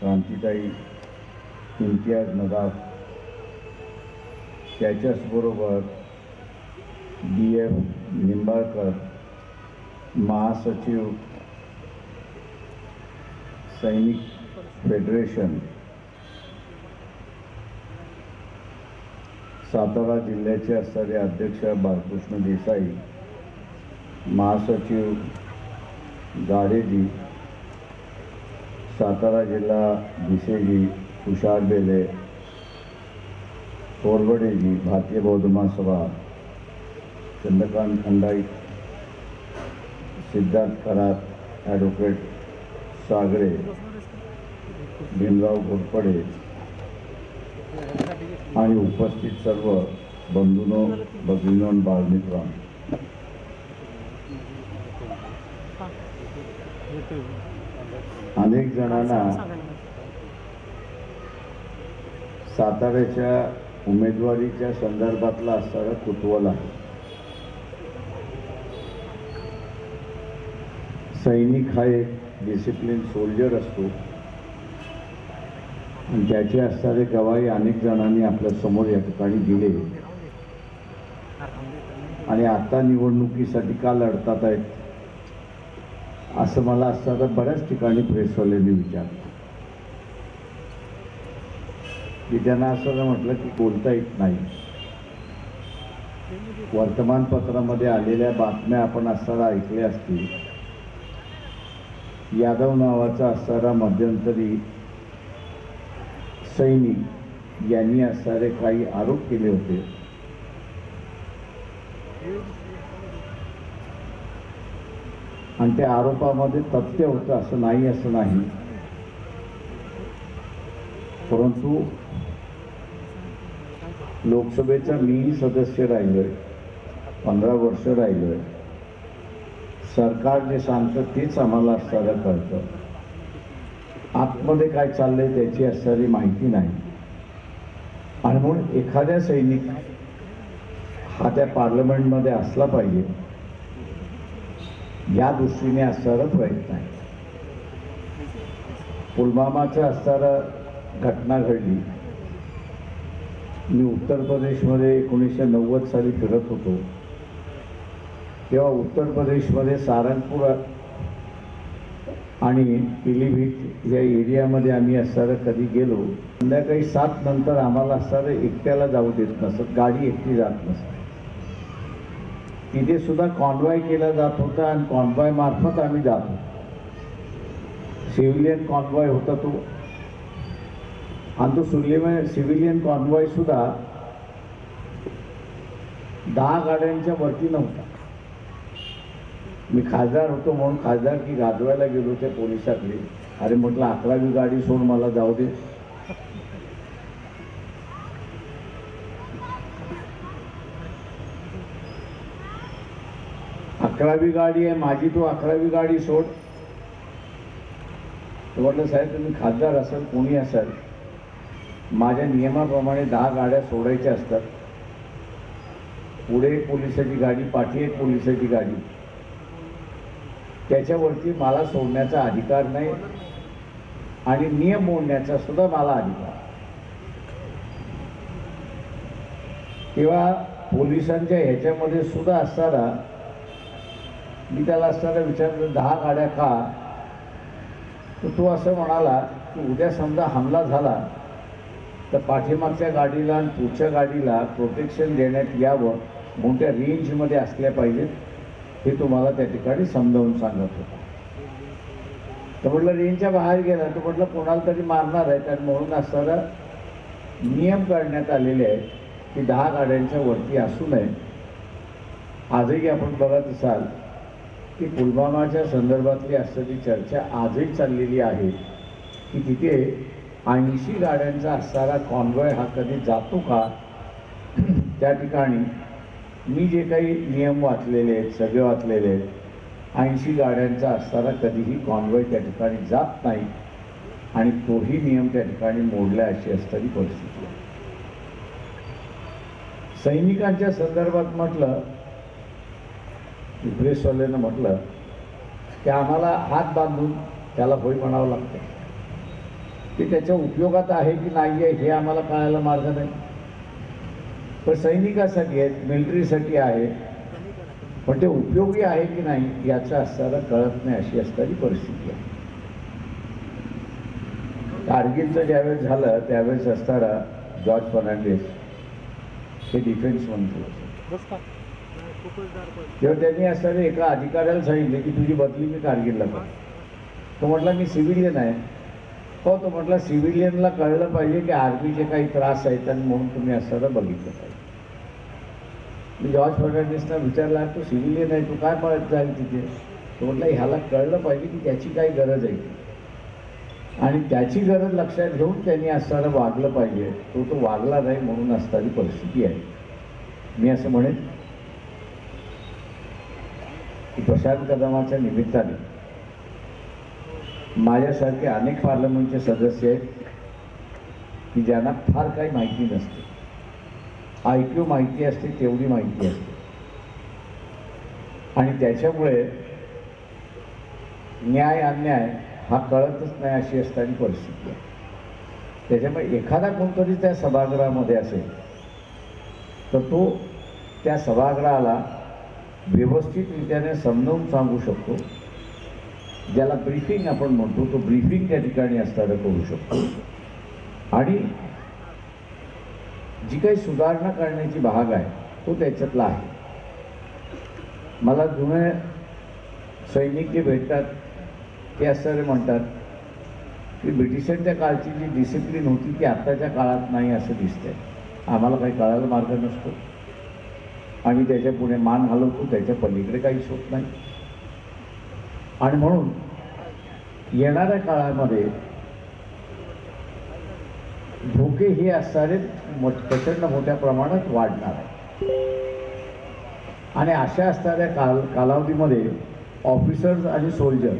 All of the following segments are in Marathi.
क्रांतिताई इम्तियाज नदाफ, त्याच्याचबरोबर DF निंबाळकर, महासचिव सैनिक फेडरेशन, सातारा जिल्ह्याचे असणारे अध्यक्ष बाळकृष्ण देसाई, महासचिव गाडेजी, सातारा जिल्हा भिसेजी तुषार बेले, तोरवडेजी, भारतीय बौद्ध महासभा, चंद्रकांत खंडाईत, सिद्धार्थ करात, ॲडव्होकेट सागरे, भीमराव घोरपडे आणि उपस्थित सर्व बंधूंनो, भगिनींनो, बाळमित्रांनो, अनेक जणांना साताऱ्याच्या उमेदवारीच्या संदर्भातला असणारा कुतूहल आहे. सैनिक हा एक डिसिप्लिन सोल्जर असतो आणि त्याचे असणारे गवाही अनेक जणांनी आपल्या समोर या ठिकाणी दिले आणि आता निवडणुकीसाठी का लढतात आहेत असं मला असताना बऱ्याच ठिकाणी प्रेसवाल्यांनी विचारलं की त्यांना असं म्हटलं की बोलता येत नाही. वर्तमानपत्रामध्ये आलेल्या बातम्या आपण असताना ऐकल्या असतील. यादव नावाचा असणारा मध्यंतरी सैनिक यांनी असणारे काही आरोप केले होते. आणि त्या आरोपामध्ये तथ्य होतं असं नाही, परंतु लोकसभेचा मीही सदस्य राहिलोय, 15 वर्ष राहिलोय. सरकार जे सांगतं तेच आम्हाला असणारं कळतं. आतमध्ये काय चाललंय त्याची असणारी माहिती नाही. आणि म्हणून एखाद्या सैनिक हा त्या पार्लमेंटमध्ये असला पाहिजे या दृष्टीने असणारा प्रयत्न आहे. पुलवामाचं असणारं घटना घडली. मी उत्तर प्रदेशमध्ये 1990 साली फिरत होतो. तेव्हा उत्तर प्रदेशमध्ये सारंगपूर आणि पिलीभीत या एरियामध्ये आम्ही असणारं कधी गेलो, संध्याकाळी 7 नंतर आम्हाला असणारं एकट्याला जाऊ देत नसत, गाडी एकटी जात नसत. तिथे सुद्धा कॉन्वॉय केला जात होता आणि कॉन्वॉय मार्फत आम्ही जात होतो. सिव्हिलियन कॉन्वॉय होता तो, आणि तो सिव्हिलियन कॉन्वॉय सुद्धा 10 गाड्यांच्या वरती नव्हता. मी खासदार होतो म्हणून खासदार की गाजवायला गेलो त्या पोलिसाकडे. अरे म्हटलं 11वी गाडी सोड, मला जाऊ दे. अकरावी गाडी आहे माझी, तू 11वी गाडी सोड. म्हटलं साहेब तुम्ही खासदार असाल कोणी असाल, माझ्या नियमाप्रमाणे 10 गाड्या सोडायच्या असतात. पुढे एक पोलिसाची गाडी, पाठी एक पोलिसाची गाडी, त्याच्यावरती मला सोडण्याचा अधिकार नाही आणि नियम मोडण्याचा सुद्धा मला अधिकार. तेव्हा पोलिसांच्या ह्याच्यामध्ये सुद्धा असताना मी त्याला असताना विचारलं 10 गाड्या का, तर तो असं म्हणाला की उद्या समजा हमला झाला तर पाठीमागच्या गाडीला आणि पुढच्या गाडीला प्रोटेक्शन देण्यात यावं, मोठ्या रेंजमध्ये असल्या पाहिजेत, हे तुम्हाला त्या ठिकाणी समजावून सांगत होता. तर म्हटलं रेंजच्या बाहेर गेला तर म्हटलं कोणाला तरी मारणार आहे, आणि म्हणून असताना नियम काढण्यात आलेले आहेत की 10 गाड्यांच्या वरती असू नये. आजही आपण बघत असाल की पुलवामाच्या संदर्भातली असलेली चर्चा आजही चाललेली आहे की तिथे 80 गाड्यांचा असणारा कॉन्वॉय हा कधी जातो का. त्या ठिकाणी मी जे काही नियम वाचलेले आहेत, सगळे वाचलेले आहेत, 80 गाड्यांचा असणारा कधीही कॉन्वॉय त्या ठिकाणी जात नाही आणि तोही नियम त्या ठिकाणी मोडला अशी असणारी परिस्थिती आहे. सैनिकांच्या संदर्भात म्हटलं, प्रेसवाल्यानं म्हटलं की आम्हाला हात बांधून त्याला होय म्हणावं लागतं. ते त्याच्या उपयोगात आहे की नाही आहे हे आम्हाला कळायला मार्ग नाही. पण सैनिकासाठी आहेत, मिलिटरीसाठी आहे, पण ते उपयोगी आहे की नाही याचं असताना कळत नाही, अशी असणारी परिस्थिती आहे. कारगिलचं ज्यावेळेस झालं त्यावेळेस असताना जॉर्ज फर्नांडिस हे डिफेन्स मंत्री होते. तेव्हा त्यांनी असताना एका अधिकाऱ्याला सांगितलं की तुझी बदली मी कारगिलला करतो. तो म्हटला मी सिव्हिलियन आहे. हो, तो म्हटला सिव्हिलियनला कळलं पाहिजे की आर्मीचे काही त्रास आहेत आणि म्हणून तुम्ही असताना बघितलं पाहिजे. मी जॉर्ज फर्नांडिसना विचारला तू सिव्हिलियन आहे, तू काय पळत जाईल तिथे? तो म्हटला ह्याला कळलं पाहिजे की त्याची काय गरज आहे आणि त्याची गरज लक्षात घेऊन त्यांनी असताना वागलं पाहिजे. तो वागला नाही म्हणून असणारी परिस्थिती आहे. मी असं म्हणेन की प्रशांत कदमाच्या निमित्ताने माझ्यासारखे अनेक पार्लमेंटचे सदस्य आहेत की ज्यांना फार काही माहिती नसते. IQ माहिती असते तेवढी माहिती असते आणि त्याच्यामुळे न्याय अन्याय हा कळतच नाही, अशी असणारी परिस्थिती आहे. त्याच्यामुळे एखादा कोणतरी त्या सभागृहामध्ये असेल तर तो त्या सभागृहाला व्यवस्थितरित्याने समजावून सांगू शकतो. ज्याला ब्रीफिंग आपण म्हणतो तो ब्रीफिंग त्या ठिकाणी असताना करू शकतो आणि जी काही सुधारणा करण्याची भाग आहे तो त्याच्यातला आहे. मला जुने सैनिक जे भेटतात ते असणारे म्हणतात की ब्रिटिशांच्या काळची जी डिसिप्लिन होती ती आत्ताच्या काळात नाही असं दिसतंय. आम्हाला काही कळायला मार्ग नसतो, आम्ही त्याच्या पुढे मान हलवतो, त्याच्या पलीकडे काहीच होत नाही. आणि म्हणून येणाऱ्या काळामध्ये धोके हे असणारे प्रचंड मोठ्या प्रमाणात वाढणार आहे आणि अशा असणाऱ्या कालावधीमध्ये ऑफिसर्स आणि सोल्जर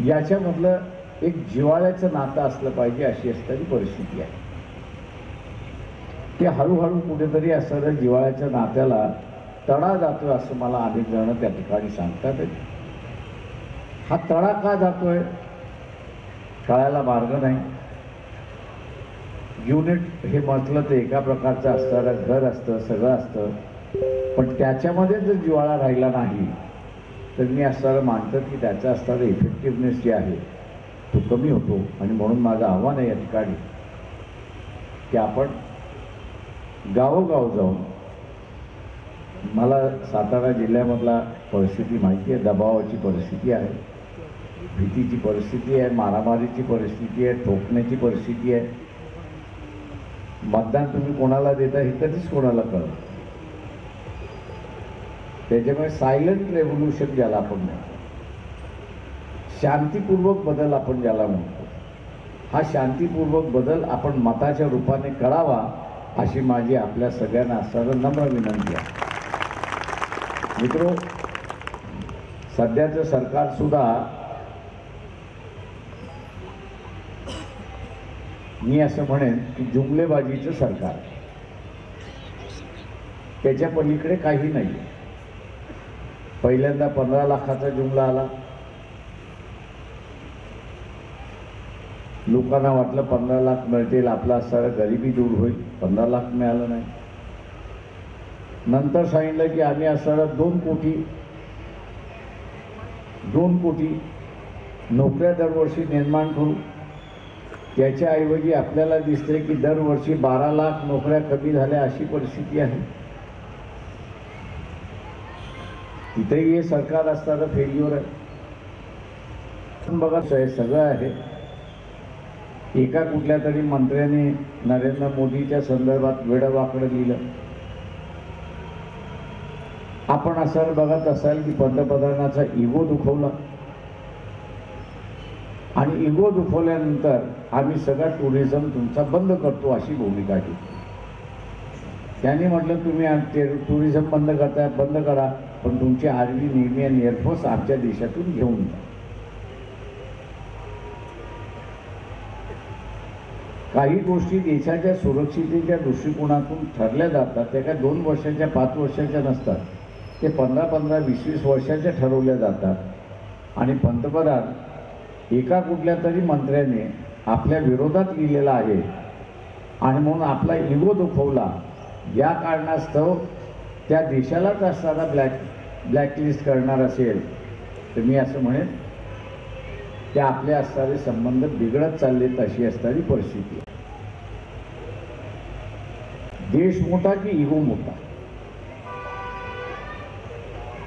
याच्यामधलं एक जिव्हाळ्याचं नातं असलं पाहिजे, अशी असणारी परिस्थिती आहे. ते हळूहळू कुठेतरी असणाऱ्या जिव्हाळ्याच्या नात्याला तडा जातोय असं मला अनेक जण त्या ठिकाणी सांगतात. हा तडा का जातोय कळायला मार्ग नाही. युनिट हे म्हटलं तर एका प्रकारचं असणारं घर असतं, सगळं असतं, पण त्याच्यामध्ये जर जिव्हाळा राहिला नाही तर मी असणारं मानतं की त्याचा असणारं इफेक्टिव्हनेस जे आहे तो कमी होतो. आणि म्हणून माझं आव्हान आहे या ठिकाणी की आपण गावोगाव जाऊन, मला सातारा जिल्ह्यामधला परिस्थिती माहिती आहे, दबावाची परिस्थिती आहे, भीतीची परिस्थिती आहे, मारामारीची परिस्थिती आहे, ठोकण्याची परिस्थिती आहे. मतदान तुम्ही कोणाला देता हे कधीच कोणाला कळत. त्याच्यामुळे सायलेंट रेव्होल्युशन ज्याला आपण म्हणतो, शांतीपूर्वक बदल आपण ज्याला म्हणतो, हा शांतीपूर्वक बदल आपण मताच्या रूपाने करावा अशी माझी आपल्या सगळ्यांना असणारं नम्र विनंती आहे. मित्रो, सध्याचं सरकारसुद्धा मी असं म्हणेन की जुमलेबाजीचं सरकार, त्याच्या पलीकडे काही नाही. पहिल्यांदा 15 लाखाचा जुमला आला. लोकांना वाटलं 15 लाख मिळतील, आपला असणारं गरिबी दूर होईल. 15 लाख मिळालं नाही. नंतर सांगितलं की आम्ही असणारं 2 कोटी नोकऱ्या दरवर्षी निर्माण करू. त्याच्याऐवजी आपल्याला दिसते की दरवर्षी 12 लाख नोकऱ्या कमी झाल्या, अशी परिस्थिती आहे. तिथेही हे सरकार असणारं फेल्युअर आहे. बघा, सगळं आहे. एका कुठल्या तरी मंत्र्याने नरेंद्र मोदीच्या संदर्भात वेडवाकडं लिहिलं. आपण असं बघत असाल की पंतप्रधानाचा इगो दुखवला आणि इगो दुखवल्यानंतर आम्ही सगळा टुरिझम तुमचा बंद करतो अशी भूमिका घेतली. त्यांनी म्हटलं तुम्ही टुरिझम बंद करा, पण तुमची आर्मी, नेव्ही आणि एअरफोर्स आमच्या देशातून घेऊन जा. काही गोष्टी देशाच्या सुरक्षिततेच्या दृष्टिकोनातून ठरल्या जातात, त्या काय 2 वर्षाच्या 5 वर्षाच्या नसतात, ते 15-15, 20-20 वर्षाच्या ठरवल्या जातात. आणि पंतप्रधान एका कुठल्या तरी मंत्र्याने आपल्या विरोधात लिहिलेला आहे आणि म्हणून आपला इगो दुखवला, या कारणास्तव त्या देशालाच असताना ब्लॅकलिस्ट करणार असेल, तर मी असं म्हणेन की आपले असणारे संबंध बिघडत चाललेत, अशी असणारी परिस्थिती आहे. देश मोठा की इगो मोठा?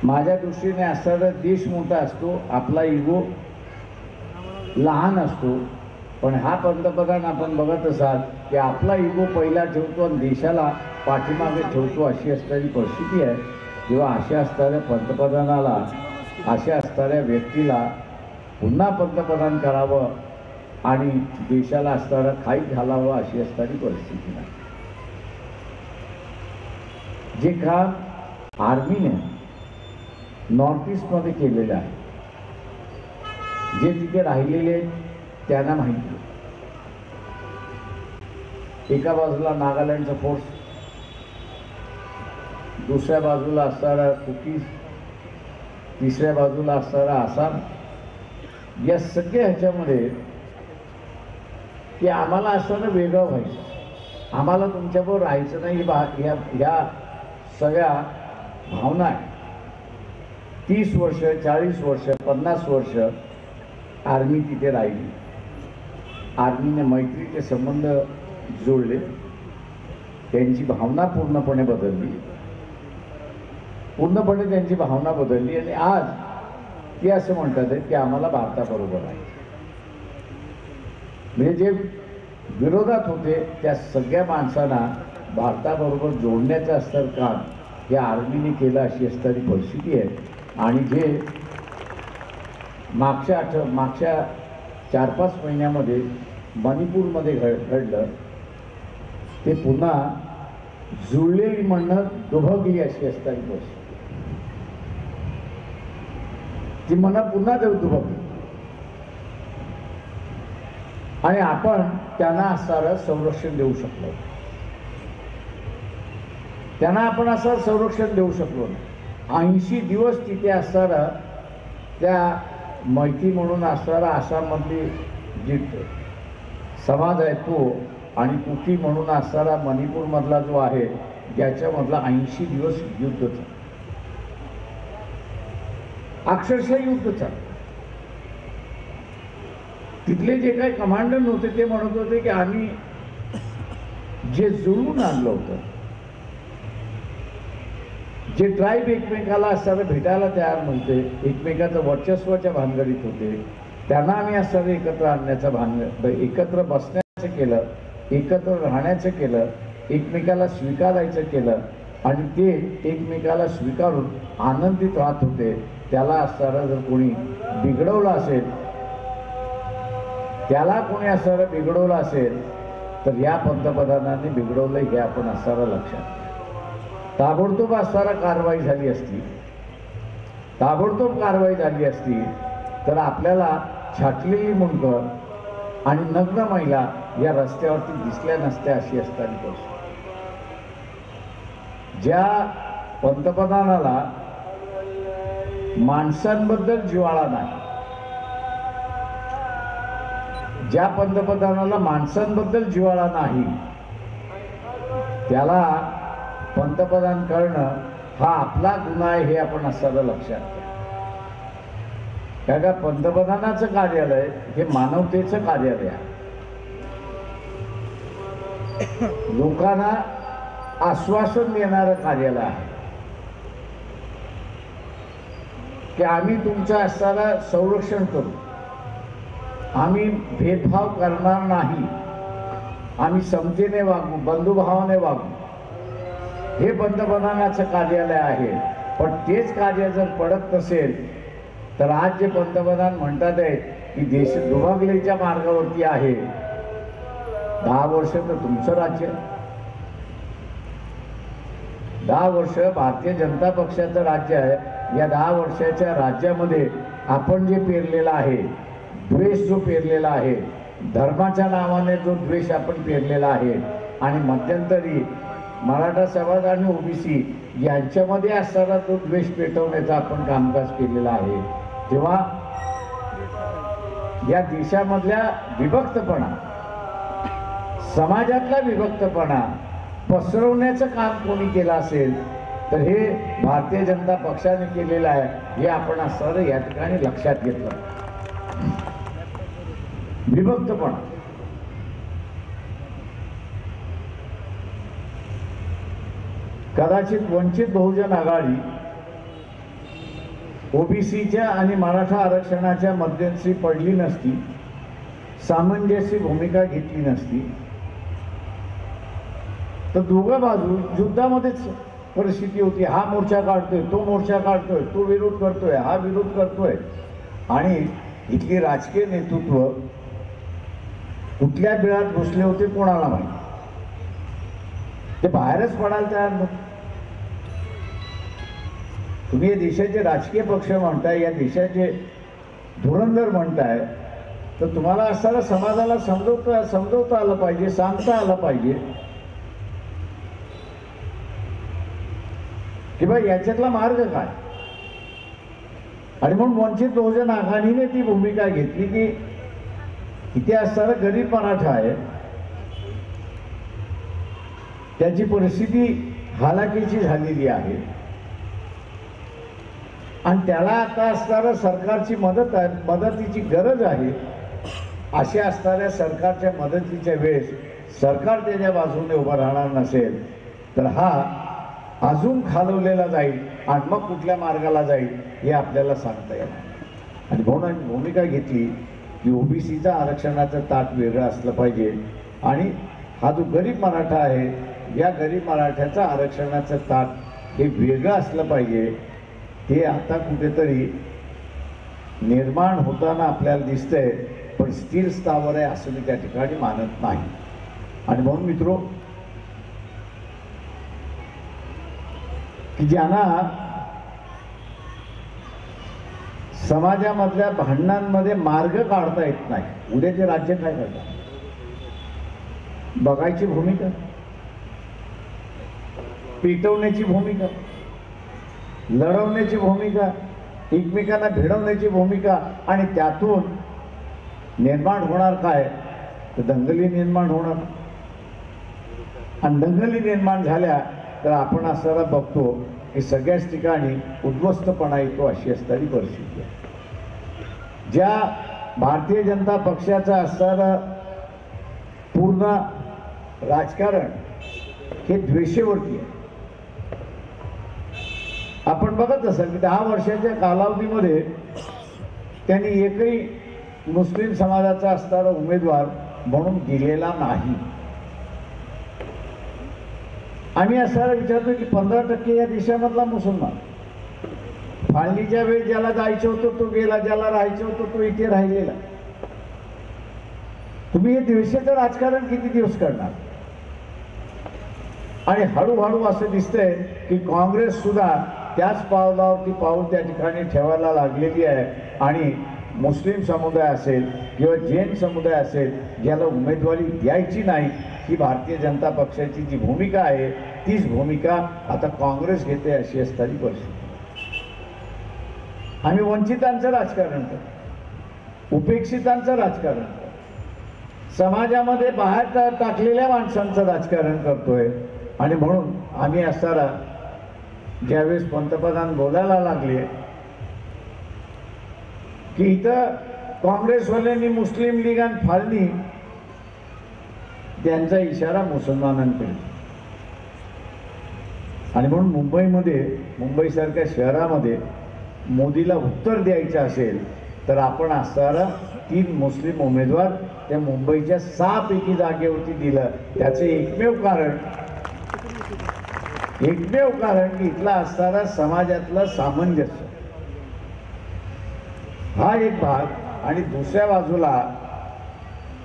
माझ्या दृष्टीने असणारा देश मोठा असतो, आपला इगो लहान असतो. पण हा पंतप्रधान आपण बघत असाल की आपला इगो पहिला ठेवतो आणि देशाला पाठीमागे ठेवतो, अशी असणारी परिस्थिती आहे. जेव्हा अशा असणाऱ्या पंतप्रधानाला, अशा असणाऱ्या व्यक्तीला पुन्हा पंतप्रधान करावं आणि देशाला असणारं खाईत घालावं, अशी असणारी परिस्थिती नाही. जे काम आर्मीने नॉर्थ ईस्टमध्ये केलेलं आहे, जे तिथे राहिलेले त्यांना माहिती. एका बाजूला नागालँडचा फोर्स, दुसऱ्या बाजूला असणारा कुकीज, तिसऱ्या बाजूला असणारा आसाम, या सगळ्या ह्याच्यामध्ये की आम्हाला असणारं वेगळं व्हायचं, आम्हाला तुमच्याबरोबर राहायचं नाही, ह्या सगळ्या भावना आहे. 30 वर्ष, 40 वर्ष, 50 वर्ष आर्मी तिथे राहिली. आर्मीने मैत्रीचे संबंध जोडले, त्यांची भावना पूर्णपणे बदलली, पूर्णपणे त्यांची भावना बदलली आणि आज ते असं म्हणतात की आम्हाला भारताबरोबर आहे. म्हणजे जे विरोधात होते त्या सगळ्या माणसांना भारताबरोबर जोडण्याचं असतं काम या आर्मीने केलं, अशी असणारी परिस्थिती आहे. आणि जे मागच्या 4-5 महिन्यामध्ये मणिपूरमध्ये घडलं, ते पुन्हा जुळलेली म्हणणं दुभगली, अशी असणारी परिस्थिती. ती म्हणणं पुन्हा दुभगली आणि आपण त्यांना असणारं संरक्षण देऊ शकलो, त्यांना आपण असं संरक्षण देऊ शकलो नाही. 80 दिवस तिथे असणारा त्या मैत्री म्हणून असणारा आसाममधली जी समाज आहे तो, आणि कुकी म्हणून असणारा मणिपूरमधला जो आहे त्याच्यामधला 80 दिवस युद्ध चाललं, अक्षरशः युद्ध चाललं. तिथले जे काही कमांडर होते ते म्हणत होते की आम्ही जे जुळवून आणलं होतं, जे ट्राईब एकमेकाला असणारं भेटायला तयार नव्हते, एकमेकाचं वर्चस्वाच्या भानगडीत होते, त्यांना आम्ही असणारं एकत्र आणण्याचं एकत्र बसण्याचं केलं, एकत्र राहण्याचं केलं, एकमेकाला स्वीकारायचं केलं आणि ते एकमेकाला स्वीकारून आनंदित राहत होते. त्याला असणारं जर कोणी बिघडवलं असेल, त्याला कोणी असणारं बिघडवलं असेल तर या पंतप्रधानांनी बिघडवलं हे आपण असणारं लक्षात. ताबडतोब असणारा कारवाई झाली असती, ताबडतोब कारवाई झाली असती तर आपल्याला छाटलेली मुंडकं आणि नग्न महिला या रस्त्यावरती दिसल्या नसत्या, अशी असणारी परिस्थिती. ज्या पंतप्रधानाला माणसांबद्दल जिव्हाळा नाही, ज्या पंतप्रधानाला माणसांबद्दल जिव्हाळा नाही, त्याला पंतप्रधान करणं हा आपला गुन्हा आहे, हे आपण असणारं लक्षात घ्या. कारण पंतप्रधानाचं कार्यालय हे मानवतेचं कार्यालय आहे. लोकांना आश्वासन देणारं कार्यालय आहे की आम्ही तुमचं असणारं संरक्षण करू, आम्ही भेदभाव करणार नाही, आम्ही समतेने वागू, बंधुभावाने वागू, हे पंतप्रधानाचं कार्यालय आहे. पण तेच कार्य जर पडत नसेल तर आज जे पंतप्रधान म्हणतात आहेत की देश दुभागलीच्या मार्गावरती आहे, 10 वर्ष तर तुमचं राज्य, 10 वर्ष भारतीय जनता पक्षाचं राज्य आहे. या 10 वर्षाच्या राज्यामध्ये आपण जे पेरलेला आहे, द्वेष जो पेरलेला आहे, धर्माच्या नावाने जो द्वेष आपण पेरलेला आहे, आणि मध्यंतरी मराठा समाज आणि ओबीसी यांच्यामध्ये असणारा जो द्वेष पेटवण्याचा आपण कामकाज केलेला आहे, तेव्हा या देशामधल्या विभक्तपणा, समाजातला विभक्तपणा पसरवण्याचं काम कोणी केलं असेल तर हे भारतीय जनता पक्षाने केलेलं आहे, हे आपण असं या ठिकाणी लक्षात घेतलं. विभक्तपणा कदाचित वंचित बहुजन आघाडी ओबीसीच्या आणि मराठा आरक्षणाच्या मध्यस्थी पडली नसती, सामंजस्य भूमिका घेतली नसती, तर दोघं बाजू युद्धामध्येच परिस्थिती होती. हा मोर्चा काढतोय, तो मोर्चा काढतोय, तो विरोध करतोय, हा विरोध करतोय, आणि इथली राजकीय नेतृत्व कुठल्या बिळात घुसले होते कोणाला माहिती. ते बाहेरच पडायला तयार नव्हते. तुम्ही या देशाचे राजकीय पक्ष म्हणताय, या देशाचे धुरंधर म्हणताय, तर तुम्हाला असताना समाजाला समजवता आलं पाहिजे, सांगता आलं पाहिजे की बा याच्यातला मार्ग काय. आणि म्हणून वंचित बहुजन आघाडीने ती भूमिका घेतली की इथे असणारा गरीब मराठा आहे, त्याची परिस्थिती हालाकीची झालेली आहे, आणि त्याला आता असणारा सरकारची मदतीची गरज आहे. अशा असणाऱ्या सरकारच्या मदतीच्या वेळेस सरकार त्याच्या बाजूने उभं राहणार नसेल तर हा अजून खालवलेला जाईल आणि मग कुठल्या मार्गाला जाईल हे आपल्याला सांगता येणार. आणि म्हणून भूमिका घेतली की ओबीसीचं आरक्षणाचं ताट वेगळं असलं पाहिजे, आणि हा जो गरीब मराठा आहे या गरीब मराठ्याचं आरक्षणाचं ताट हे वेगळं असलं पाहिजे. हे आता कुठेतरी निर्माण होताना आपल्याला दिसतंय, पण स्थिर स्थावर आहे असं मी त्या ठिकाणी मानत नाही. आणि म्हणून मित्रो, की ज्यांना समाजामधल्या भांडणांमध्ये मार्ग काढता येत नाही, उद्याचे राज्य काय करतात बघायची भूमिका, पेटवण्याची भूमिका, लढवण्याची भूमिका, एकमेकांना भिडवण्याची भूमिका, आणि त्यातून निर्माण होणार काय तर दंगली निर्माण होणार. आणि दंगली निर्माण झाल्या तर आपण असं बघतो की सगळ्याच ठिकाणी उद्ध्वस्तपणा येतो, अशी असणारी परिस्थिती आहे. ज्या भारतीय जनता पक्षाचं असणारं पूर्ण राजकारण हे द्वेषेवरती आहे. आपण बघत असाल की 10 वर्षाच्या कालावधीमध्ये त्यांनी एकही मुस्लिम समाजाचा असणारा उमेदवार म्हणून दिलेला नाही. आम्ही असा विचारतो की 15% या देशामधला मुसलमान, फाळणीच्या वेळी ज्याला जायचं होतं तो गेला, ज्याला राहायचं होतं तो इथे राहिलेला. तुम्ही हे द्वेषाचं राजकारण किती दिवस करणार. आणि हळूहळू असं दिसतंय की काँग्रेस सुद्धा त्याच पावलावरती पाऊल त्या ठिकाणी ठेवायला लागलेली आहे. आणि मुस्लिम समुदाय असेल किंवा जैन समुदाय असेल, ज्याला उमेदवारी द्यायची नाही, ही भारतीय जनता पक्षाची जी भूमिका आहे तीच भूमिका आता काँग्रेस घेते, अशी असणारी परिस्थिती. आम्ही वंचितांचं राजकारण करतो, उपेक्षितांचं राजकारण करतो, समाजामध्ये बाहेर टाकलेल्या माणसांचं राजकारण करतोय. आणि म्हणून आम्ही असताना ज्यावेळेस पंतप्रधान बोलायला लागले की इथं काँग्रेसवाल्यांनी मुस्लिम लीग आणि फाळणी, त्यांचा इशारा मुसलमानांकडे. आणि म्हणून मुंबईसारख्या शहरामध्ये मोदीला उत्तर द्यायचं असेल तर आपण असणारा 3 मुस्लिम उमेदवार त्या मुंबईच्या 6 पैकी जागेवरती दिलं. त्याचं एकमेव कारण की इथला असणारा समाजातला सामंजस्य हा एक भाग, आणि दुसऱ्या बाजूला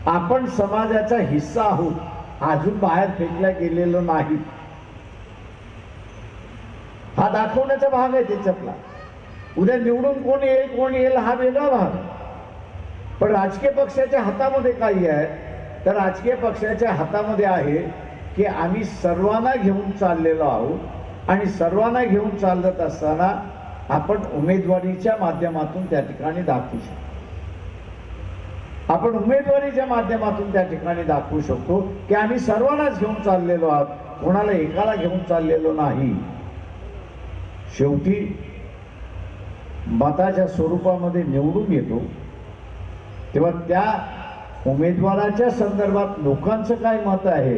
आपण समाजाचा हिस्सा आहोत, अजून बाहेर फेकल्या गेलेलो नाही, हा दाखवण्याचा भाग आहे त्याच्यातला. उद्या निवडून कोण येईल हा वेगळा भाग. पण राजकीय पक्षाच्या हातामध्ये काही आहे तर राजकीय पक्षाच्या हातामध्ये आहे की आम्ही सर्वांना घेऊन चाललेलो आहोत, आणि सर्वांना घेऊन चालत असताना आपण उमेदवारीच्या माध्यमातून त्या ठिकाणी दाखवू शकतो. आपण उमेदवारीच्या माध्यमातून त्या ठिकाणी दाखवू शकतो की आम्ही सर्वांनाच घेऊन चाललेलो आहोत, कोणाला एकाला घेऊन चाललेलो नाही. शेवटी मताच्या स्वरूपामध्ये निवडून येतो तेव्हा त्या उमेदवाराच्या संदर्भात लोकांचं काय मत आहे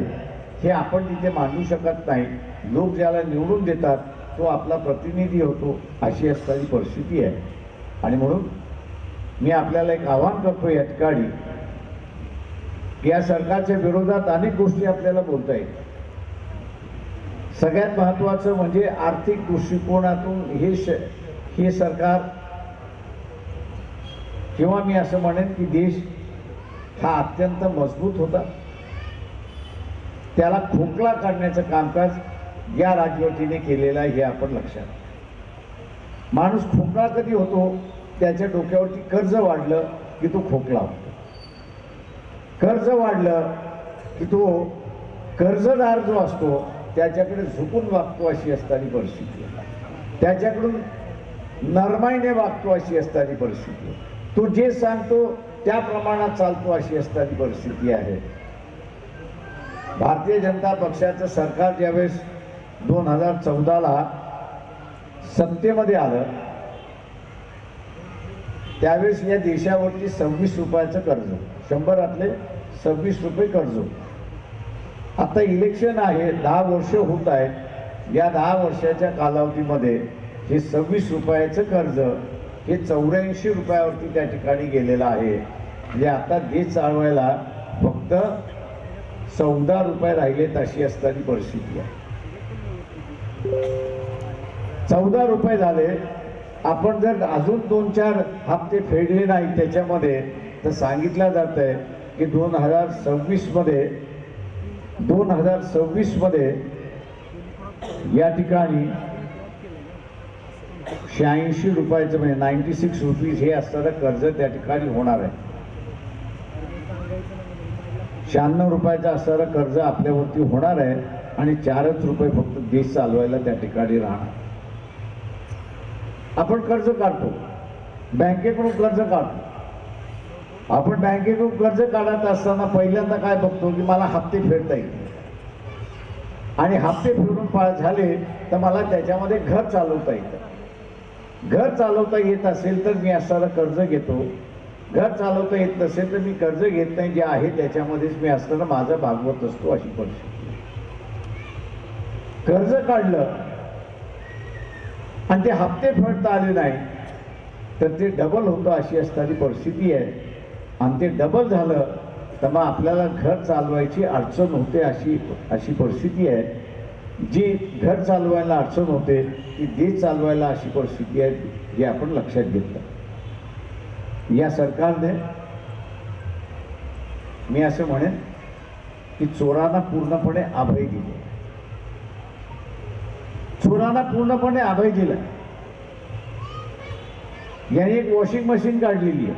हे आपण तिथे मांडू शकत नाही. लोक ज्याला निवडून देतात तो आपला प्रतिनिधी होतो, अशी असणारी परिस्थिती आहे. आणि म्हणून मी आपल्याला एक आवाहन करतो या ठिकाणी की या सरकारच्या विरोधात अनेक गोष्टी आपल्याला बोलता येतात. सगळ्यात महत्त्वाचं म्हणजे आर्थिक दृष्टिकोनातून हे सरकार किंवा मी असं म्हणेन की देश हा अत्यंत मजबूत होता. त्याला खोकला काढण्याचं कामकाज या राजवटीने केलेलं आहे हे आपण लक्षात. माणूस खोकला कधी होतो, त्याच्या डोक्यावरती कर्ज वाढलं की तो खोकला होतो. कर्ज वाढलं की तो कर्जदार जो असतो त्याच्याकडे झुकून वागतो, अशी असणारी परिस्थिती आहे. त्याच्याकडून नरमाईने वागतो, अशी असणारी परिस्थिती आहे. तो जे सांगतो त्या प्रमाणात चालतो, अशी असणारी परिस्थिती आहे. भारतीय जनता पक्षाचं सरकार ज्यावेळेस 2014ला सत्तेमध्ये आलं त्यावेळेस या देशावरती 26 रुपयाचं कर्ज, 100रातले 26 रुपये कर्ज. आता इलेक्शन आहे, 10 वर्ष होत आहेत. या 10 वर्षाच्या कालावधीमध्ये हे 26 रुपयाचं कर्ज हे 84 रुपयावरती त्या ठिकाणी गेलेलं आहे. म्हणजे आता देश चालवायला फक्त 14 रुपये राहिलेत, अशी असणारी परिस्थिती आहे. 14 रुपये झाले. आपण जर अजून 2-4 हप्ते फेडले नाही त्याच्यामध्ये तर सांगितलं जात आहे की 2026 मध्ये या ठिकाणी 86 रुपयाचं म्हणजे 96 रुपीज हे असणारं कर्ज त्या ठिकाणी होणार आहे. 96 रुपयाचं असणारं कर्ज आपल्यावरती होणार आहे आणि 4च रुपये फक्त देश चालवायला त्या ठिकाणी राहणार. आपण कर्ज काढतो, बँकेकडून कर्ज काढतो. आपण बँकेकडून कर्ज काढत असताना पहिल्यांदा काय बघतो की मला हप्ते फेडता येईल आणि हप्ते फेडून झाले तर मला त्याच्यामध्ये घर चालवता येतं. घर चालवता येत असेल तर मी असणारं कर्ज घेतो. घर चालवता येत नसेल तर मी कर्ज घेत नाही, जे आहे त्याच्यामध्येच मी असताना माझं भागवत असतो, अशी परिस्थिती. कर्ज काढलं आणि ते हप्ते फेडता आले नाही तर ते डबल होतं, अशी असणारी परिस्थिती आहे. आणि ते डबल झालं तर मग आपल्याला घर चालवायची अडचण होते, अशी परिस्थिती आहे. जी घर चालवायला अडचण होते ती देश चालवायला अशी परिस्थिती आहे, हे आपण लक्षात घेतलं. या सरकारने मी असं म्हणेन की चोरांना पूर्णपणे अभय दिले. चोरांना पूर्णपणे अभय दिला. याने एक वॉशिंग मशीन काढलेली आहे.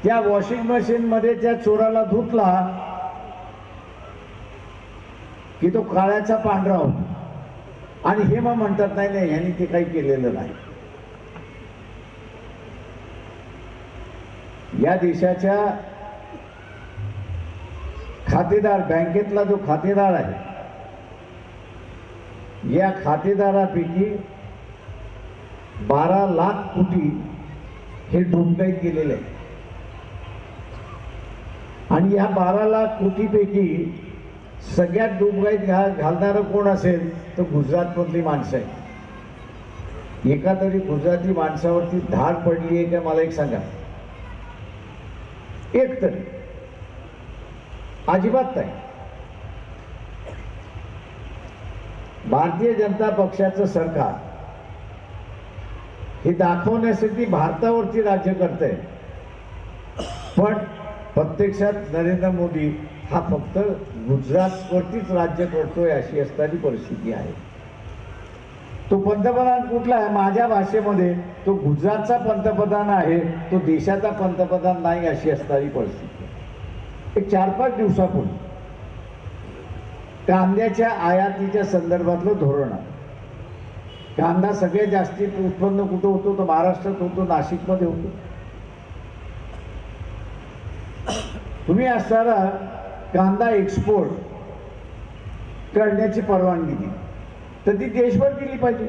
त्या वॉशिंग मशीन मध्ये त्या चोराला धुतला की तो काळ्याचा पांढरा होतो आणि हे मग म्हणतात नाही नाही यांनी ते काही केलेलं नाही. या देशाच्या खातेदार, बँकेतला जो खातेदार आहे, या खातेदारापैकी 12 लाख कोटी हे डुबगाईत गेलेले आहे. आणि या 12 लाख कोटीपैकी सगळ्यात डुबगाईत घालणारं कोण असेल तर गुजरातमधली माणसं आहेत. एका तरी गुजराती माणसावरती धाड पडली आहे का मला एक सांगा. एक तरी अजिबात नाही. भारतीय जनता पक्षाचं सरकार हे दाखवण्यासाठी भारतावरती राज्य करतंय, पण प्रत्यक्षात नरेंद्र मोदी हा फक्त गुजरातवरतीच राज्य करतोय, अशी असणारी परिस्थिती आहे. तो पंतप्रधान कुठला आहे माझ्या भाषेमध्ये, तो गुजरातचा पंतप्रधान आहे, तो देशाचा पंतप्रधान नाही, अशी असणारी परिस्थिती आहे. एक 4-5 दिवसापूर्वी कांद्याच्या आयातीच्या संदर्भातलं धोरण आहे. कांदा सगळ्यात जास्तीत उत्पन्न कुठं होतो तर महाराष्ट्रात होतो, नाशिकमध्ये होतो. तुम्ही असताना कांदा एक्सपोर्ट करण्याची परवानगी दिली, तर ती देशभर दिली पाहिजे.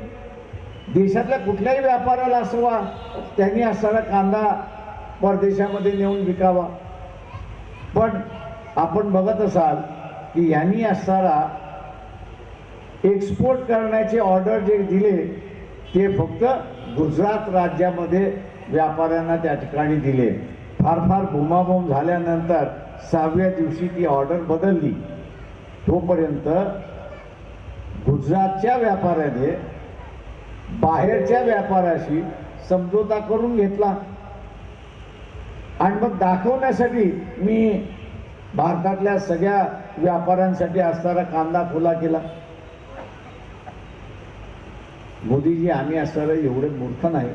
देशातल्या कुठल्याही व्यापाऱ्याला असावा त्यांनी असताना कांदा परदेशामध्ये नेऊन विकावा. पण आपण बघत असाल की यांनी असताना एक्सपोर्ट करण्याचे ऑर्डर जे दिले ते फक्त गुजरात राज्यामध्ये व्यापाऱ्यांना त्या ठिकाणी दिले. फार फार बोंबाबोंब झाल्यानंतर 6व्या दिवशी ती ऑर्डर बदलली. तोपर्यंत गुजरातच्या व्यापाऱ्याने बाहेरच्या व्यापाऱ्याशी समझोता करून घेतला आणि मग दाखवण्यासाठी मी भारतातल्या सगळ्या व्यापाऱ्यांसाठी असणारा कांदा खुला केला. मोदीजी, आम्ही असणारं एवढे मूर्ख नाही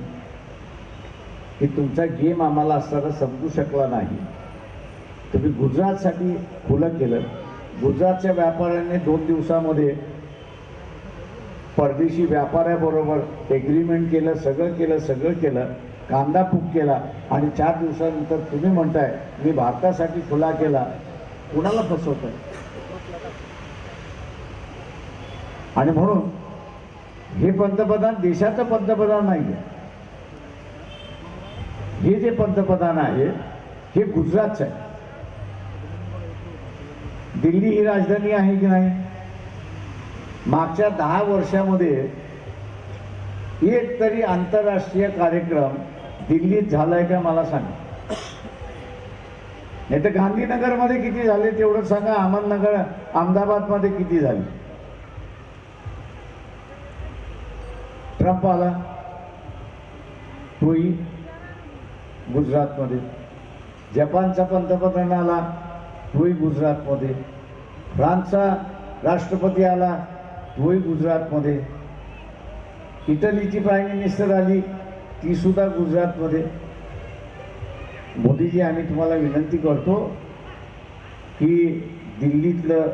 की तुमचा गेम आम्हाला असणारा समजू शकला नाही. तुम्ही गुजरातसाठी खुलं केलं. गुजरातच्या व्यापाऱ्यांनी 2 दिवसामध्ये परदेशी व्यापाऱ्याबरोबर एग्रीमेंट केलं, सगळं केलं, कांदा बुक केला आणि 4 दिवसानंतर तुम्ही म्हणताय मी भारतासाठी खुला केला. कुणाला फसवताय? आणि म्हणून हे पंतप्रधान देशाचं पंतप्रधान नाही आहे. हे जे पंतप्रधान आहे हे गुजरातचं आहे. दिल्ली ही राजधानी आहे की नाही? मागच्या 10 वर्षामध्ये एक तरी आंतरराष्ट्रीय कार्यक्रम दिल्लीत झालाय का मला सांगा. नाही तर गांधीनगरमध्ये किती झाले तेवढं सांगा. अहमदनगर, अहमदाबादमध्ये किती झाले? ट्रम्प आला तोही गुजरातमध्ये. जपानचा पंतप्रधान आला तोही गुजरातमध्ये. फ्रान्सचा राष्ट्रपती आला तोही गुजरातमध्ये. इटलीची प्राईम मिनिस्टर आली ती सुद्धा गुजरातमध्ये. मोदीजी, आम्ही तुम्हाला विनंती करतो की दिल्लीतलं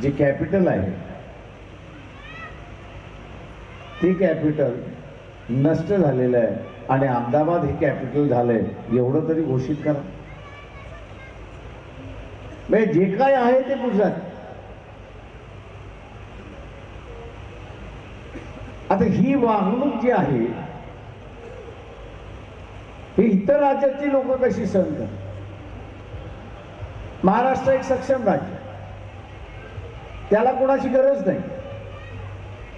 जे कॅपिटल आहे ते कॅपिटल नष्ट झालेलं आहे आणि अहमदाबाद हे कॅपिटल झालंय एवढं तरी घोषित करा. म्हणजे जे काय आहे ते गुजरात. आता ही वागणूक जी आहे हे इतर राज्याची लोक कशी सहन करतात? महाराष्ट्र एक सक्षम राज्य, त्याला कोणाची गरज नाही.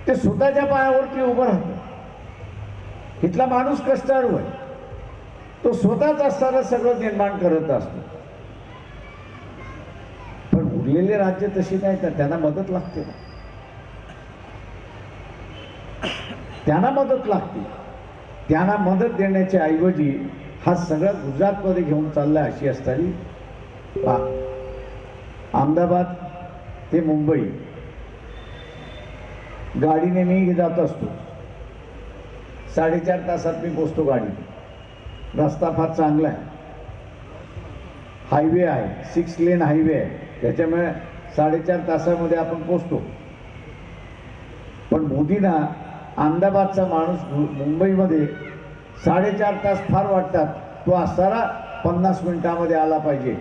ते स्वतःच्या पायावरती उभं राहतं. इथला माणूस कष्टाळू आहे, तो स्वतःच असताना सगळं निर्माण करत असतो. पण उरलेले राज्य तशी नाही, तर त्यांना मदत लागते. त्यांना मदत लागते. त्यांना मदत देण्याच्या ऐवजी हा सगळा गुजरातमध्ये घेऊन चालला. अशी असताना अहमदाबाद ते मुंबई गाडीने मी जात असतो. 4.5 तासात मी पोचतो गाडी. रस्ता फार चांगला आहे, हायवे आहे, 6 लेन हायवे आहे, त्याच्यामुळे 4.5 तासामध्ये आपण पोचतो. पण मोदींना अहमदाबादचा माणूस मुंबईमध्ये 4.5 तास फार वाटतात. तो असताना 50 मिनिटामध्ये आला पाहिजे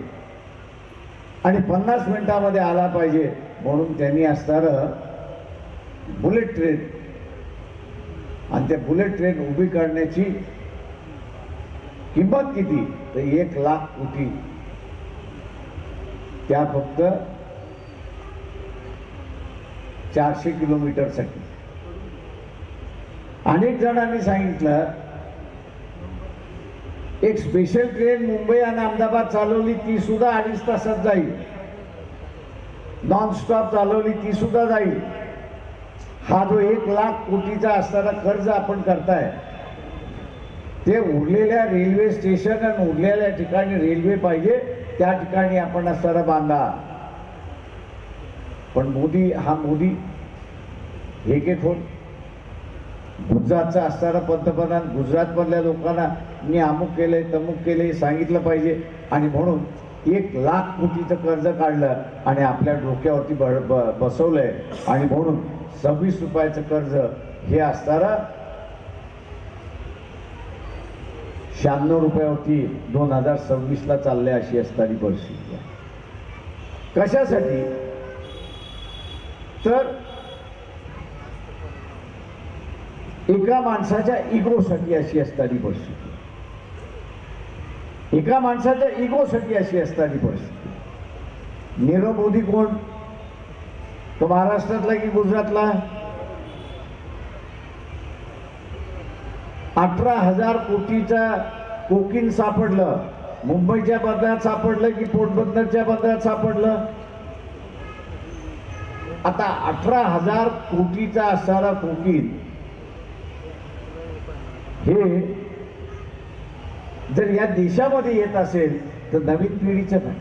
आणि 50 मिनिटामध्ये आला पाहिजे म्हणून त्यांनी असताना बुलेट ट्रेन आणि त्या बुलेट ट्रेन उभी करण्याची किंमत किती? तर 1 लाख कोटी. त्या फक्त 400 किलोमीटरसाठी. अनेक जणांनी सांगितलं एक स्पेशल ट्रेन मुंबई आणि अहमदाबाद चालवली ती सुद्धा 2.5 तासात जाईल. नॉन स्टॉप चालवली ती सुद्धा जाईल. हा जो 1 लाख कोटीचा असणारा कर्ज आपण करताय ते उरलेल्या रेल्वे स्टेशन आणि उरलेल्या ठिकाणी रेल्वे पाहिजे त्या ठिकाणी आपण असणारा बांधा. पण मोदी एक होत गुजरातचा असणारा पंतप्रधान गुजरातमधल्या लोकांना मी अमुक केलंय तमुक केलंय सांगितलं पाहिजे आणि म्हणून 1 लाख कोटीचं कर्ज काढलं आणि आपल्या डोक्यावरती बसवलंय आणि म्हणून 26 रुपयाचं कर्ज हे असणारा 96 रुपयावरती 2026ला चालले अशी असणारी परिस्थिती आहे. कशासाठी? तर एका माणसाच्या इगोसाठी अशी असणारी परिस्थिती. एका माणसाच्या इगोसाठी अशी असणारी परिस्थिती. नीरव मोदी कोण? तो महाराष्ट्रातला की गुजरातला? 18,000 कोटीचा कोकीन सापडलं. मुंबईच्या बंदरात सापडलं की पोर्टबंदरच्या बंदरात सापडलं? आता 18,000 कोटीचा असणारा कोकीन हे जर या देशामध्ये येत असेल तर नवीन पिढीचं काय?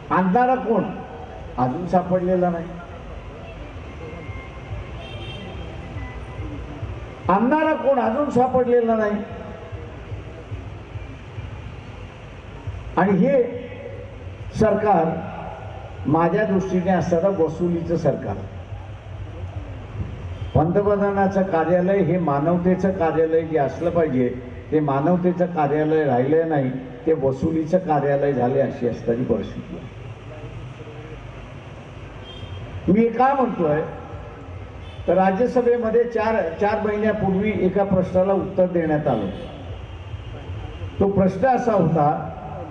आणणारा कोण? अजून सापडलेला नाही. आणणारा कोण? अजून सापडलेला नाही. आणि हे सरकार माझ्या दृष्टीने असणारं वसुलीचं सरकार. पंतप्रधानाचं कार्यालय हे मानवतेचं कार्यालय जे असलं पाहिजे ते मानवतेचं कार्यालय राहिलं नाही, ते वसुलीचं कार्यालय झाले अशी असणारी परिस्थिती आहे. मी काय म्हणतोय तर राज्यसभेमध्ये चार महिन्यापूर्वी एका प्रश्नाला उत्तर देण्यात आलं. तो प्रश्न असा होता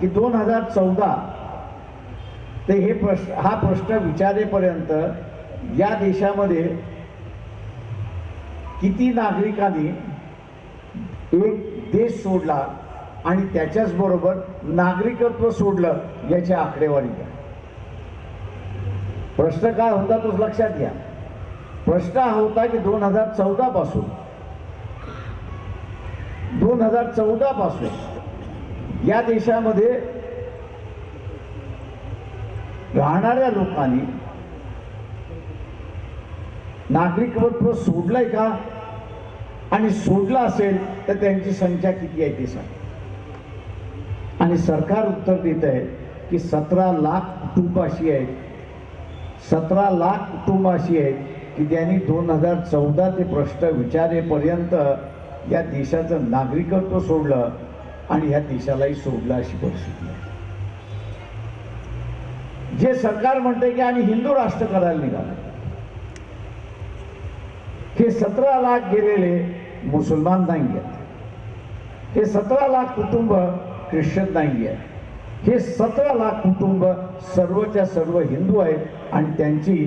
की 2014 ते हा प्रश्न विचारेपर्यंत या देशामध्ये किती नागरिकांनी एक देश सोडला आणि त्याच्याच बरोबर नागरिकत्व सोडलं याची आकडेवारी द्या. प्रश्न काय होता तो लक्षात घ्या. प्रश्न हा होता की 2014 पासून या देशामध्ये राहणाऱ्या लोकांनी नागरिकत्व सोडलंय का, आणि सोडलं असेल तर त्यांची संख्या किती आहे ते सांग. आणि सरकार उत्तर देत आहे की 17 लाख कुटुंब अशी आहेत, 17 लाख कुटुंब अशी आहेत की ज्यांनी 2014 ते प्रश्न विचारेपर्यंत या देशाचं नागरिकत्व सोडलं आणि या देशालाही सोडलं अशी परिस्थिती आहे. जे सरकार म्हणते की आम्ही हिंदू राष्ट्र करायला निघालो, हे 17 लाख गेलेले मुसलमान नाही आहेत, हे 17 लाख कुटुंब ख्रिश्चन नाही आहेत, हे 17 लाख कुटुंब सर्वच्या सर्व हिंदू आहेत आणि त्यांची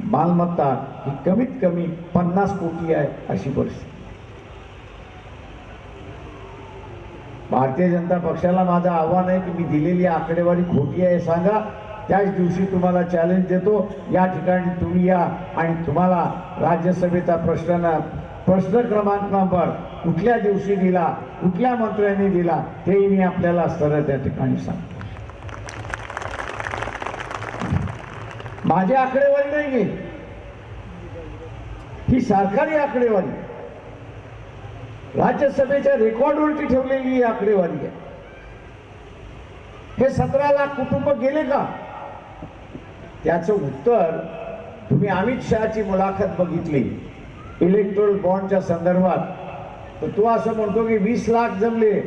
मालमत्ता ही कमीत कमी 50 कोटी आहे अशी परिस्थिती. भारतीय जनता पक्षाला माझं आव्हान आहे की मी दिलेली आकडेवारी खोटी आहे सांगा, त्याच दिवशी तुम्हाला चॅलेंज देतो. या ठिकाणी तुम्ही या आणि तुम्हाला राज्यसभेचा प्रश्न क्रमांक नंबर कुठल्या दिवशी दिला, कुठल्या मंत्र्यांनी दिला तेही मी आपल्याला सरळ त्या ठिकाणी सांगतो. माझी आकडेवारी नाही, ही सरकारी आकडेवारी, राज्यसभेच्या रेकॉर्डवरती ठेवलेली ही आकडेवारी आहे. हे 17 लाख कुटुंब गेले का? त्याचं उत्तर तुम्ही अमित शहाची मुलाखत बघितली इलेक्ट्रोल बॉन्डच्या संदर्भात, तर तो असं म्हणतो की 20 लाख जमले.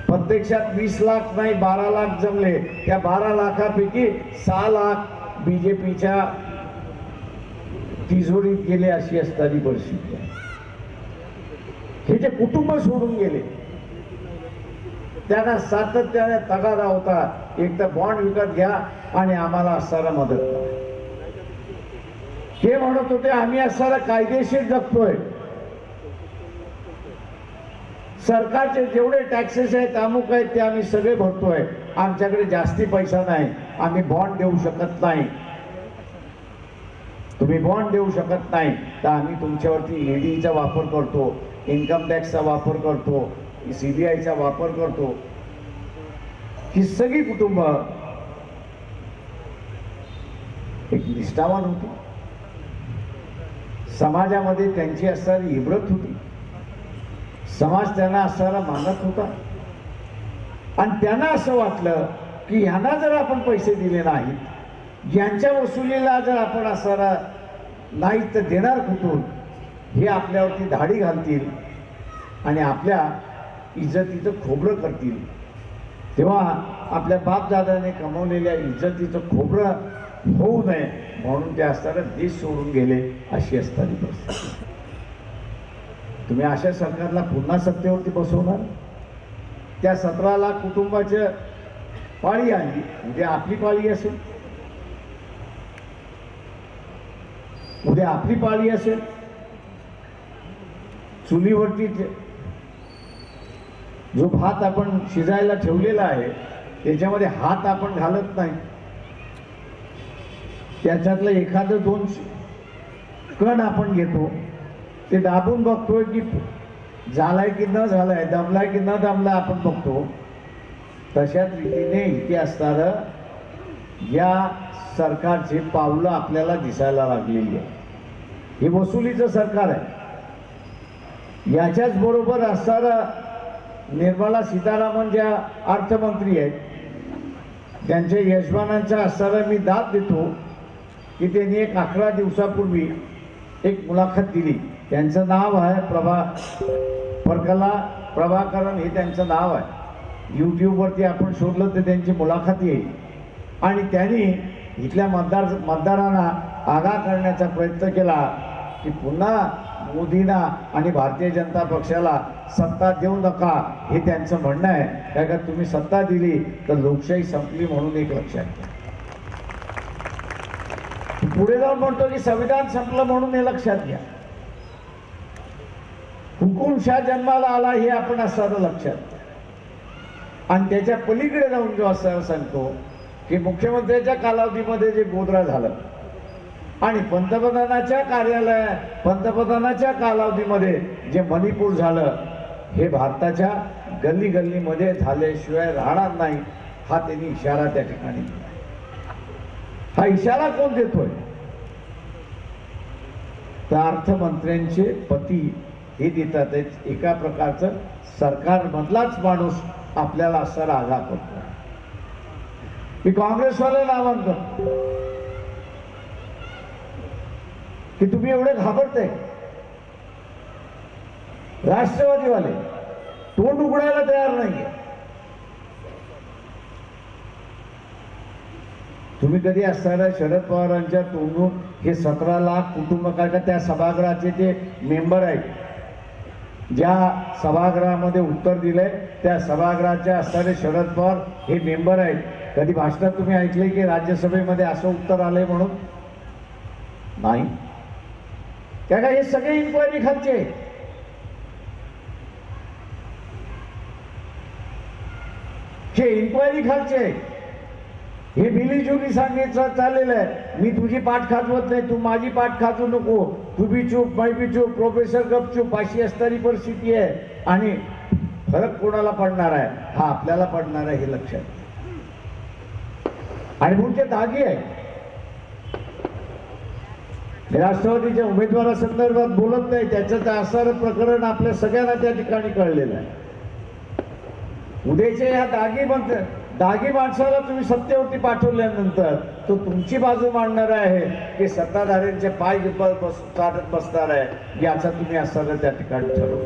प्रत्यक्षात 20 लाख नाही 12 लाख जमले. त्या 12 लाखापैकी 6 लाख बीजेपीच्या तिजोरीत गेले अशी असणारी परिस्थिती आहे. हे जे कुटुंब सोडून गेले त्यांना सातत्याने तगादा होता, एक तर बॉन्ड विकत घ्या आणि आम्हाला असणारा मदत करा. हे म्हणत होते आम्ही असणारा कायदेशीर जगतोय, सरकारचे जेवढे टॅक्सेस आहेत अमुक आहेत ते आम्ही सगळे भरतोय, आमच्याकडे जास्ती पैसा नाही, आम्ही बॉन्ड देऊ शकत नाही. तुम्ही बॉन्ड देऊ शकत नाही तर आम्ही तुमच्यावरती ईडीचा वापर करतो, इन्कम टॅक्सचा वापर करतो, सीबीआयचा वापर करतो. ही सगळी कुटुंब एक निष्ठावान होती, समाजामध्ये त्यांची असणारी इब्रत होती, समाज त्यांना असणारा मानत होता. आणि त्यांना असं वाटलं की यांना जर आपण पैसे दिले नाहीत, यांच्या वसुलीला जर आपण असणारा नाही तर देणार कुठून, हे आपल्यावरती धाडी घालतील आणि आपल्या इज्जतीचं खोबरं करतील, तेव्हा आपल्या बापदादाने कमवलेल्या इज्जतीचं खोबरं होऊ नये म्हणून ते असताना देश सोडून गेले, अशी असणारी परिस्थिती. तुम्ही अशा सरकारला पुन्हा सत्तेवरती बसवणार? त्या 17 लाख कुटुंबाच्या पाळी आली, उद्या आपली पाळी असेल, उद्या आपली पाळी असेल. चुलीवरती जो भात आपण शिजायला ठेवलेला आहे त्याच्यामध्ये हात आपण घालत नाही, त्याच्यातलं एखादं 2 कण आपण घेतो, ते दाबून बघतोय की झालाय की न झालाय, दमलाय की न दमलाय आपण बघतो. तशाच रीतीने इथे असणारं या सरकारची पावलं आपल्याला दिसायला लागलेली आहे. हे वसुलीचं सरकार आहे. याच्याच बरोबर असणारं निर्मला सीतारामन ज्या अर्थमंत्री आहेत, त्यांच्या यजमानांच्या असणारा मी दाद देतो की त्यांनी एक 11 दिवसापूर्वी एक मुलाखत दिली. त्यांचं नाव आहे परकला प्रभाकरन, हे त्यांचं नाव आहे. यूट्यूबवरती आपण शोधलं तर त्यांची मुलाखत येईल. आणि त्यांनी इथल्या मतदारांना आगाह करण्याचा प्रयत्न केला की पुन्हा मोदींना आणि भारतीय जनता पक्षाला सत्ता देऊ नका, हे त्यांचं म्हणणं आहे. काय का तुम्ही सत्ता दिली तर लोकशाही संपली म्हणून एक लक्षात घ्या. पुढे जाऊन म्हणतो की संविधान संपलं म्हणून हे लक्षात घ्या. हुकुमशाह जन्माला आला हे आपण असं लक्षात घ्या. आणि त्याच्या पलीकडे जाऊन जो असं सांगतो की मुख्यमंत्र्यांच्या कालावधीमध्ये जे गोधरा झालं आणि पंतप्रधानाच्या कालावधीमध्ये जे मणिपूर झालं, हे भारताच्या गल्ली गल्लीमध्ये झाल्याशिवाय राहणार नाही, हा त्यांनी इशारा त्या ठिकाणी दिला. हा इशारा कोण देतोय? तर अर्थमंत्र्यांचे पती हे देतात. एका प्रकारचं सरकारमधलाच माणूस आपल्याला असा आगाह करतो. मी काँग्रेसवाले नामांकन की तुम्ही एवढे घाबरताय. राष्ट्रवादीवाले तोंड उघडायला तयार नाहीये. तुम्ही कधी असताना शरद पवारांच्या तोंडून हे 17 लाख कुटुंब, का त्या सभागृहाचे जे मेंबर आहेत, ज्या सभागृहामध्ये उत्तर दिलंय त्या सभागृहाच्या असणारे शरद पवार हे मेंबर आहेत. कधी भाषणात तुम्ही ऐकले की राज्यसभेमध्ये असं उत्तर आलंय म्हणून? नाही. काय हे सगळे इन्क्वायरी खालचे, हे इन्क्वायरी खालचे, हे मिलीजुली सांगितलं चाललेलं आहे. मी तुझी पाठ खाजवत नाही, तू माझी पाठ खाजवू नको, तू बी चूप मैं बी चूप, प्रोफेसर गपचूप, अशी असणारी परिस्थिती आहे. आणि फरक कोणाला पडणार आहे? हा आपल्याला पडणार आहे, हे लक्षात. आणि म्हणून ते दागी आहे. राष्ट्रवादीच्या उमेदवारासंदर्भात बोलत नाही, त्याचं असणारं प्रकरण आपल्या सगळ्यांना त्या ठिकाणी कळलेलं आहे. उद्याच्या या दागी माणसाला तुम्ही सत्तेवरती पाठवल्यानंतर तो तुमची बाजू मांडणार आहे की सत्ताधाऱ्यांचे पाय चालत बसणार आहे, याचा तुम्ही असताना त्या ठिकाणी ठरवलं.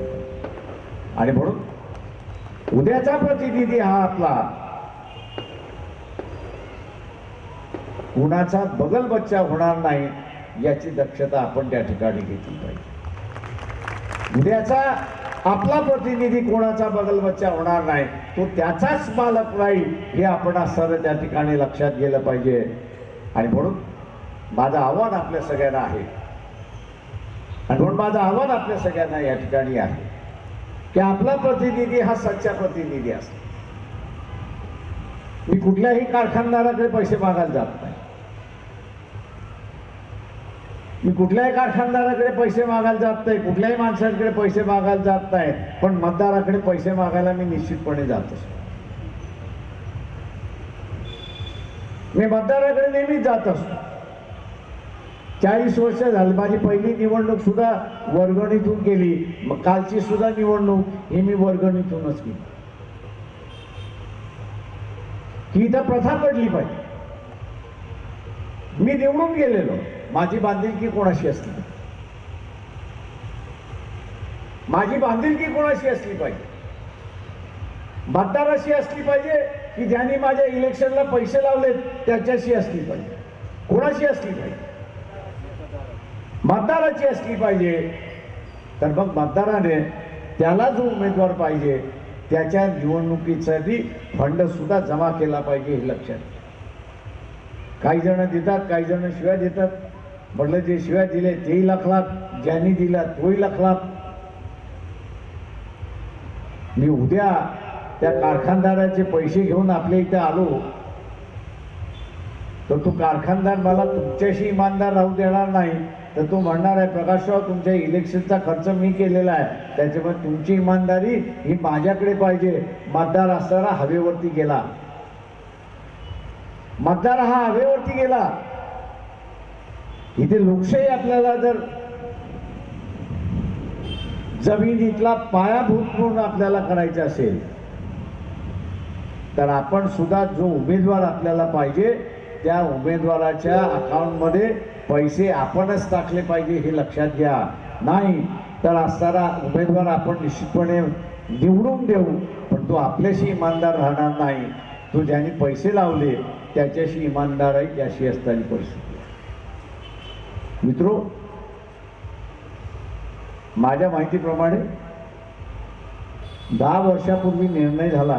आणि म्हणून उद्याचा प्रतिनिधी हा आपला कुणाचा बगल बच्चा होणार नाही, याची दक्षता आपण त्या ठिकाणी घेतली पाहिजे. उद्याचा आपला प्रतिनिधी कोणाचा बगल बच्चा होणार नाही, तो त्याचाच मालक राहील, हे आपण असताना त्या ठिकाणी लक्षात गेलं पाहिजे. आणि म्हणून माझं आव्हान आपल्या सगळ्यांना आहे, आणि म्हणून माझं आव्हान आपल्या सगळ्यांना या ठिकाणी आहे की आपला प्रतिनिधी हा सच्चा प्रतिनिधी असतो. मी कुठल्याही कारखानदाराकडे पैसे मागायला जात नाही, मी कुठल्याही कारखानदाराकडे पैसे मागायला जात नाही, कुठल्याही माणसाकडे पैसे मागायला जात नाही. पण मतदाराकडे पैसे मागायला मी निश्चितपणे जात असतो. मी मतदाराकडे नेहमीच जात असतो. 40 वर्ष झाली. माझी पहिली निवडणूक सुद्धा वर्गणीतून केली, मग कालची सुद्धा निवडणूक ही मी वर्गणीतूनच केली. ही इथं प्रथा पडली पाहिजे. मी निवडून गेलेलो, माझी बांधिलकी कोणाशी असली, माझी बांधिलकी कोणाशी असली पाहिजे. मतदाराशी असली पाहिजे की ज्यांनी माझ्या इलेक्शनला पैसे लावलेत त्याच्याशी असली पाहिजे, कोणाशी असली पाहिजे? मतदाराची असली पाहिजे. तर मग मतदाराने त्याला जो उमेदवार पाहिजे त्याच्या निवडणुकीसाठी फंड सुद्धा जमा केला पाहिजे हे लक्षात. काही जण देतात, काही जण शिव्या देतात. म्हटलं जे शिव्या दिले तेही लखलात, ज्यांनी दिला तोही लखलात. मी उद्या त्या कारखानदाराचे पैसे घेऊन आपल्या इथे आलो तर तो कारखानदार मला तुमच्याशी इमानदार राहू देणार नाही. तर तो म्हणणार आहे प्रकाशराव तुमच्या इलेक्शनचा खर्च मी केलेला आहे, त्याच्यामुळे तुमची इमानदारी ही माझ्याकडे पाहिजे. मतदार असताना हवेवरती गेला, मतदार हा हवेवरती गेला. इथे लोकशाही आपल्याला जर जमिनीतला पायाभूत म्हणून आपल्याला करायचं असेल तर आपण सुद्धा जो उमेदवार आपल्याला पाहिजे त्या उमेदवाराच्या अकाउंटमध्ये पैसे आपणच टाकले पाहिजे हे लक्षात घ्या. नाही तर असणारा उमेदवार आपण निश्चितपणे निवडून देऊ पण तो आपल्याशी इमानदार राहणार नाही. तो ज्यांनी पैसे लावले त्याच्याशी इमानदारी त्याशी असणारी परिस्थिती. मित्रो, माझ्या माहितीप्रमाणे 10 वर्षापूर्वी निर्णय झाला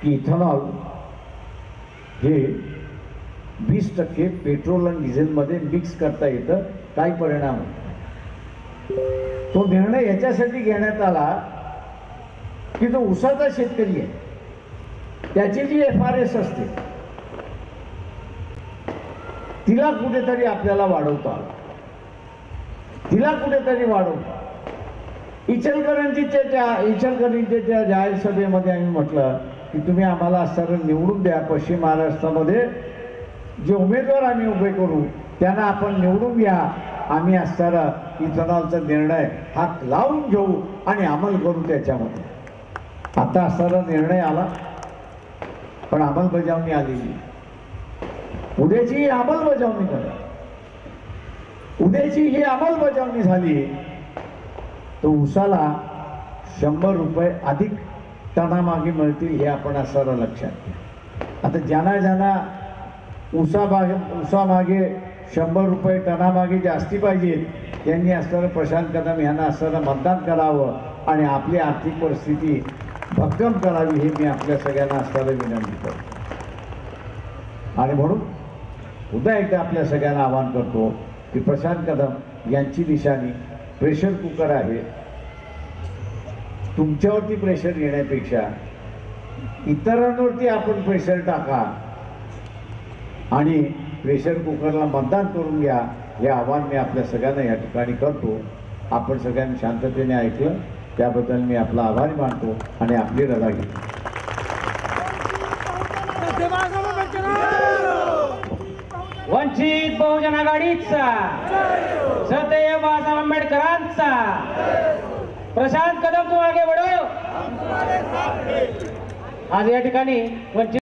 की इथेनॉल हे 20% पेट्रोल आणि डिझेलमध्ये मिक्स करता येतं. काय परिणाम होतो? तो निर्णय याच्यासाठी घेण्यात आला की जो ऊसाचा शेतकरी आहे त्याची जी FRS असते तिला कुठेतरी आपल्याला वाढवता आलं, तिला कुठेतरी वाढवता. इचलकरंजीच्या जाहीर सभेमध्ये आम्ही म्हटलं की तुम्ही आम्हाला असणारं निवडून द्या. पश्चिम महाराष्ट्रामध्ये जे उमेदवार आम्ही उभे करू त्यांना आपण निवडून घ्या. आम्ही असणारा इथेनॉलचा निर्णय हात लावून घेऊ आणि अंमल करू त्याच्यामध्ये. आता असणारा निर्णय आला पण अंमलबजावणी आलेली. उद्याची अंमलबजावणी करा. उद्याची ही अंमलबजावणी झाली तर ऊसाला 100 रुपये अधिक टनामागे मिळतील हे आपण असणारा लक्षात घ्या. आता ज्यांना ऊसामागे 100 रुपये टनामागे जास्ती पाहिजेत त्यांनी असणारं प्रशांत कदम यांना असणारं मतदान करावं आणि आपली आर्थिक परिस्थिती भक्कम करावी हे मी आपल्या सगळ्यांना असणारं विनंती करतो. आणि म्हणून उद्या एकदा आपल्या सगळ्यांना आवाहन करतो की प्रशांत कदम यांची निशाणी प्रेशर कुकर आहे. तुमच्यावरती प्रेशर येण्यापेक्षा इतरांवरती आपण प्रेशर टाका आणि प्रेशर कुकरला मतदान करून घ्या हे आव्हान मी आपल्या सगळ्यांना या ठिकाणी करतो. आपण सगळ्यांनी शांततेने ऐकलं त्याबद्दल मी आपला आभारी मानतो आणि आपली रजा घेतो. वंचित बहुजन आघाडीचा, सदैव बाळासाहेब आंबेडकरांचा. प्रशांत कदम तुम आगे बढ़ो. आज या ठिकाणी वंचित